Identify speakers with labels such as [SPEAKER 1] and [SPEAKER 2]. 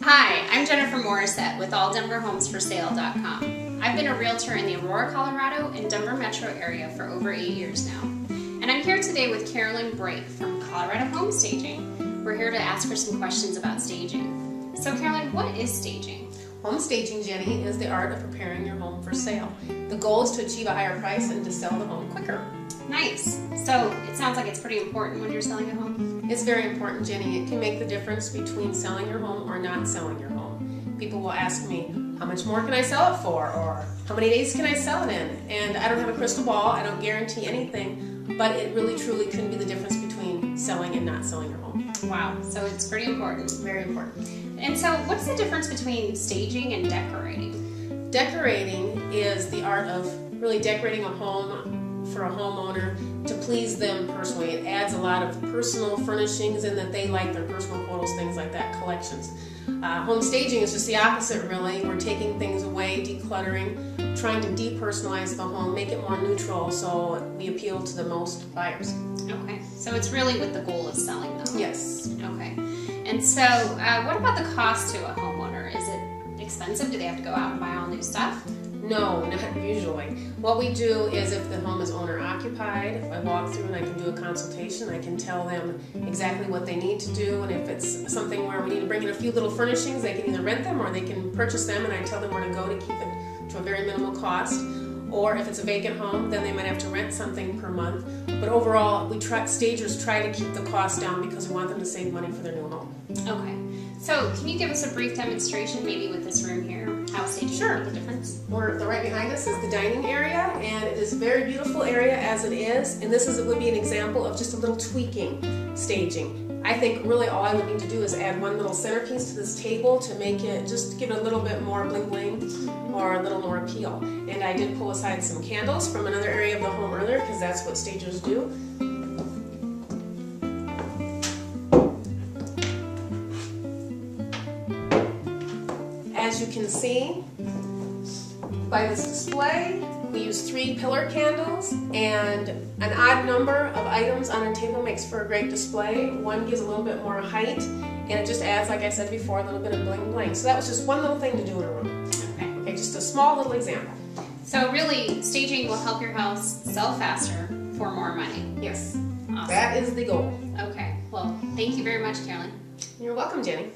[SPEAKER 1] Hi, I'm Jennifer Morissette with alldenverhomesforsale.com. I've been a realtor in the Aurora, Colorado and Denver metro area for over 8 years now. And I'm here today with Carolyn Brake from Colorado Home Staging. We're here to ask her some questions about staging. So Carolyn, what is staging?
[SPEAKER 2] Home staging, Jenny, is the art of preparing your home for sale. The goal is to achieve a higher price and to sell the home quicker.
[SPEAKER 1] Nice. So it sounds like it's pretty important when you're selling a home.
[SPEAKER 2] It's very important, Jenny. It can make the difference between selling your home or not selling your home. People will ask me, how much more can I sell it for? Or how many days can I sell it in? And I don't have a crystal ball, I don't guarantee anything, but it really truly can be the difference between selling and not selling your home.
[SPEAKER 1] Wow, so it's pretty important.
[SPEAKER 2] Very important.
[SPEAKER 1] And so what's the difference between staging and decorating?
[SPEAKER 2] Decorating is the art of really decorating a home for a homeowner to please them personally. It adds a lot of personal furnishings in that they like, their personal photos, things like that, collections. Home staging is just the opposite, really. We're taking things away, decluttering, trying to depersonalize the home, make it more neutral so we appeal to the most buyers.
[SPEAKER 1] Okay, so it's really with the goal of selling them.
[SPEAKER 2] Yes.
[SPEAKER 1] Okay, and so what about the cost to a homeowner? Is it expensive? Do they have to go out and buy all new stuff?
[SPEAKER 2] No, not usually. What we do is if the home is owner occupied, I walk through and I can do a consultation. I can tell them exactly what they need to do, and if it's something where we need to bring in a few little furnishings, they can either rent them or they can purchase them, and I tell them where to go to keep it to a very minimal cost. Or if it's a vacant home, then they might have to rent something per month. But overall, stagers try to keep the cost down because we want them to save money for their new home.
[SPEAKER 1] Okay. So can you give us a brief demonstration maybe with this room here, how staging can make a difference?
[SPEAKER 2] Right behind us is the dining area, and it is a very beautiful area as it is, and would be an example of just a little tweaking staging. I think really all I would need to do is add one little centerpiece to this table to make it, just give it a little bit more bling bling or a little more appeal. And I did pull aside some candles from another area of the home earlier because that's what stagers do. As you can see by this display, we use 3 pillar candles, and an odd number of items on a table makes for a great display. One gives a little bit more height, and it just adds, like I said before, a little bit of bling bling. So that was just one little thing to do in a room. Okay, just a small little example.
[SPEAKER 1] So really, staging will help your house sell faster for more money.
[SPEAKER 2] Yes,
[SPEAKER 1] Awesome.
[SPEAKER 2] That is the goal.
[SPEAKER 1] Okay, well, thank you very much, Carolyn.
[SPEAKER 2] You're welcome, Jenny.